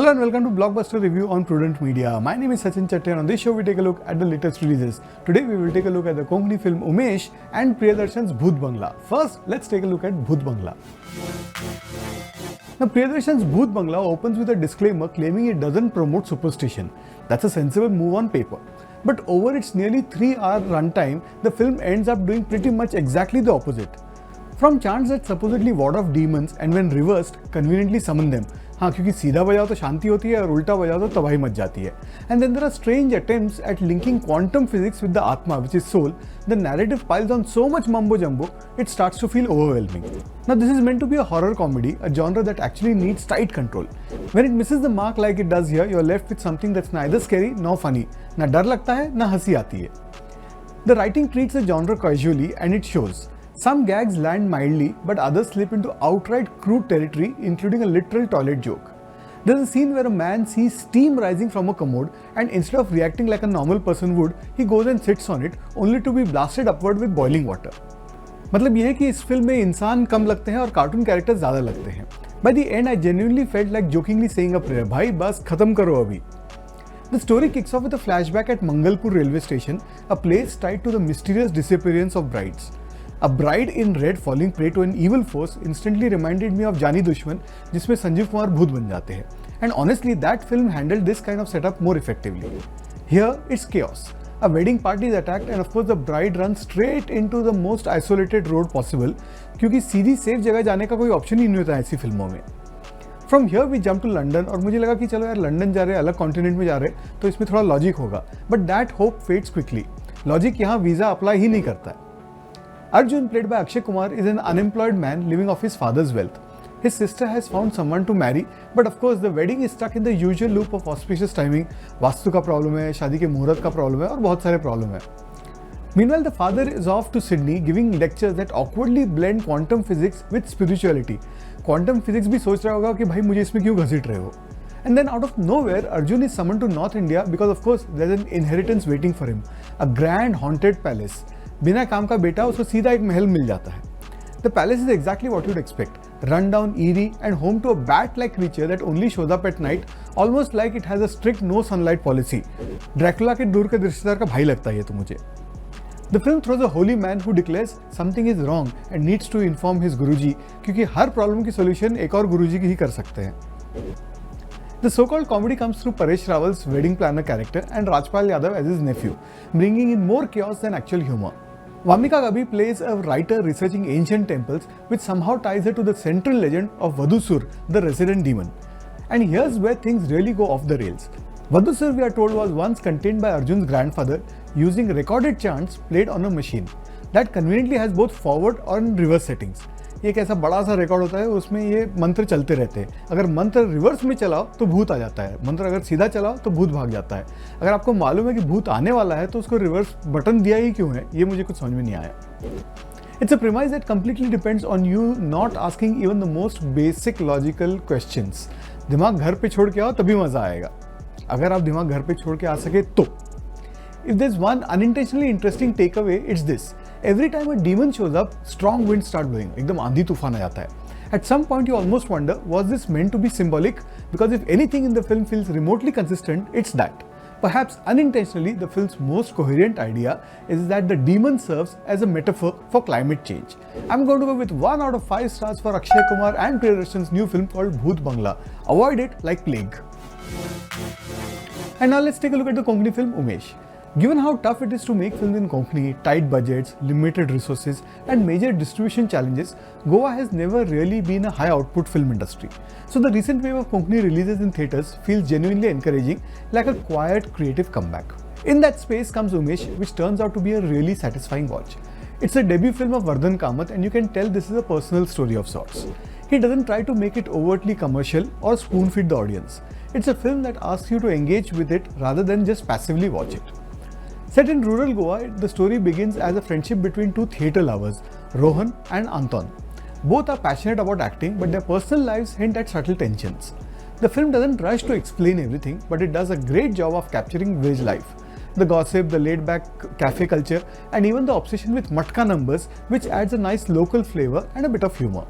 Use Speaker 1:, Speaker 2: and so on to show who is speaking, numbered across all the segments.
Speaker 1: Hello and welcome to Blockbuster review on Prudent Media. My name is Sachin Chatte and on this show we take a look at the latest releases. Today we will take a look at the Konkani film Umesh and Priyadarshan's Bhooth Bangla. First, let's take a look at Bhooth Bangla. Now Priyadarshan's Bhooth Bangla opens with a disclaimer claiming it doesn't promote superstition. That's a sensible move on paper. But over its nearly 3-hour runtime, the film ends up doing pretty much exactly the opposite. From chants that supposedly ward off demons and when reversed, conveniently summon them. हाँ, क्योंकि सीधा बजाओ तो शांति होती है और उल्टा बजाओ तो तबाही मच जाती है. And then there are strange attempts at linking quantum physics with the Atma, which is soul. The narrative piles on so much mumbo jumbo, it starts to feel overwhelming. Now this is meant to be a horror comedy, a genre that actually needs tight control. When it misses the mark like it does here, you're left with something that's neither scary nor funny. ना डर लगता है, ना हंसी आती है. The writing treats the genre casually and it shows. Some gags land mildly, but others slip into outright crude territory, including a literal toilet joke. There's a scene where a man sees steam rising from a commode and instead of reacting like a normal person would, he goes and sits on it, only to be blasted upward with boiling water. मतलब यह है कि इस film में इंसान कम लगते हैं और कार्टून कैरेक्टर्स ज़्यादा लगते हैं. By the end, I genuinely felt like jokingly saying a prayer, भाई बस खत्म करो अभी. The story kicks off with a flashback at Mangalpur railway station, a place tied to the mysterious disappearance of brides. A bride in red falling prey to an evil force instantly reminded me of Jaani Dushman, जिसमें संजीव कुमार भूत बन जाते हैं. And honestly, that film handled this kind of setup more effectively. Here, it's chaos. A wedding party is attacked and of course the bride runs straight into the most isolated road possible, क्योंकि सीधी safe जगह जाने का कोई option ही नहीं होता ऐसी फिल्मों में. From here we jump to London और मुझे लगा कि चलो यार लंदन जा रहे हैं, अलग कॉन्टिनेंट में जा रहे हैं, तो इसमें थोड़ा लॉजिक होगा. But that hope fades quickly. Logic यहाँ वीज़ा अप्लाई ही नहीं करता है. Arjun, played by Akshay Kumar, is an unemployed man living off his father's wealth. His sister has found someone to marry, but of course the wedding is stuck in the usual loop of auspicious timing. Vastu का problem है, शादी के मुहूर्त का problem है और बहुत सारे प्रॉब्लम है. Meanwhile, the father is off to Sydney giving lectures that awkwardly blend quantum physics with spirituality. Quantum physics भी सोच रहा होगा कि भाई मुझे इसमें क्यों घसीट रहे हो. And then out of nowhere, Arjun is summoned to North India because of course there's an inheritance waiting for him, a grand haunted palace. बिना काम का बेटा उसको सीधा एक महल मिल जाता है. The palace is exactly what you'd expect. Run down, eerie and home to a bat-like creature that only shows up at night, almost like it has a strict no sunlight policy. Dracula के दूर के रिश्तेदार का भाई लगता है ये तो मुझे. The film throws a holy man who declares something is wrong and needs to inform his guruji, क्योंकि हर प्रॉब्लम की सॉल्यूशन एक और गुरुजी की ही कर सकते हैं. The so-called comedy comes through Paresh Rawal's wedding planner character and Rajpal Yadav as his nephew, bringing in more chaos than actual humor. Vamika Gabi plays a writer researching ancient temples, which somehow ties her to the central legend of Vadusur, the resident demon. And here's where things really go off the rails. Vadusur, we are told, was once contained by Arjun's grandfather using recorded chants played on a machine that conveniently has both forward and reverse settings. ये एक ऐसा बड़ा सा record होता है, उसमें ये मंत्र चलते रहते हैं. अगर मंत्र रिवर्स में चलाओ तो भूत आ जाता है, मंत्र अगर सीधा चलाओ तो भूत भाग जाता है. अगर आपको मालूम है कि भूत आने वाला है तो उसको रिवर्स बटन दिया ही क्यों है, ये मुझे कुछ समझ में नहीं आया. It's a premise that completely depends on you not asking even the most basic logical questions. दिमाग घर पे छोड़ के आओ तभी मजा आएगा. अगर आप दिमाग घर पे छोड़ के आ सके तो. If there's one unintentionally interesting takeaway, it's this. Every time a demon shows up, strong winds start blowing. एकदम आंधी तूफान आ जाता है. At some point you almost wonder, was this meant to be symbolic? Because if anything in the film feels remotely consistent, it's that. Perhaps unintentionally, the film's most coherent idea is that the demon serves as a metaphor for climate change. I'm going to go with 1 out of 5 stars for Akshay Kumar and Priyadarshan's new film called Bhooth Bangla. Avoid it like plague. And now let's take a look at the Konkani film Umesh. Given how tough it is to make films in Konkani, tight budgets, limited resources and major distribution challenges, Goa has never really been a high output film industry. So the recent wave of Konkani releases in theatres feels genuinely encouraging, like a quiet creative comeback. In that space comes Umesh, which turns out to be a really satisfying watch. It's a debut film of Vardhan Kamath and you can tell this is a personal story of sorts. He doesn't try to make it overtly commercial or spoon feed the audience. It's a film that asks you to engage with it rather than just passively watch it. Set in rural Goa, the story begins as a friendship between two theatre lovers, Rohan and Anton. Both are passionate about acting, but their personal lives hint at subtle tensions. The film doesn't rush to explain everything, but it does a great job of capturing village life. The gossip, the laid-back cafe culture, and even the obsession with matka numbers, which adds a nice local flavor and a bit of humor.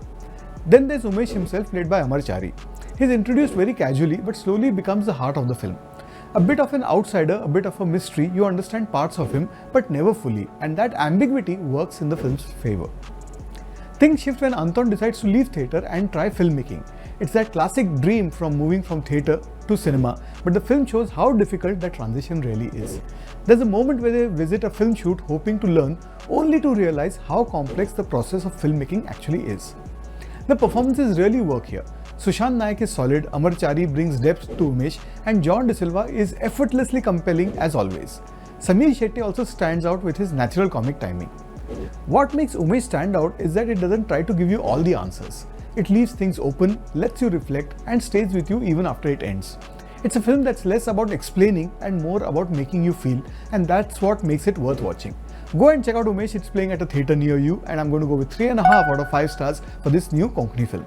Speaker 1: Then there's Umesh himself, played by Amar Chari. He's introduced very casually but slowly becomes the heart of the film. A bit of an outsider, a bit of a mystery, you understand parts of him but never fully, and that ambiguity works in the film's favour. Things shift when Anton decides to leave theatre and try filmmaking. It's that classic dream from moving from theatre to cinema, but the film shows how difficult that transition really is. There's a moment where they visit a film shoot hoping to learn, only to realize how complex the process of filmmaking actually is. The performances really work here. Sushant Naik is solid, Amar Chari brings depth to Umesh, and John De Silva is effortlessly compelling as always. Sameer Shetty also stands out with his natural comic timing. What makes Umesh stand out is that it doesn't try to give you all the answers. It leaves things open, lets you reflect, and stays with you even after it ends. It's a film that's less about explaining and more about making you feel, and that's what makes it worth watching. Go and check out Umesh, it's playing at a theatre near you, and I'm going to go with 3.5 out of 5 stars for this new Konkani film.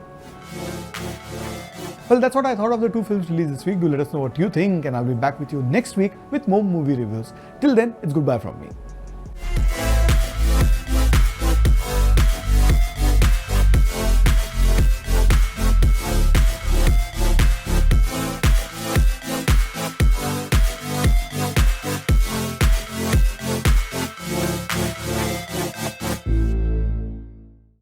Speaker 1: Well, that's what I thought of the two films released this week. Do let us know what you think, and I'll be back with you next week with more movie reviews. Till then, it's goodbye from me.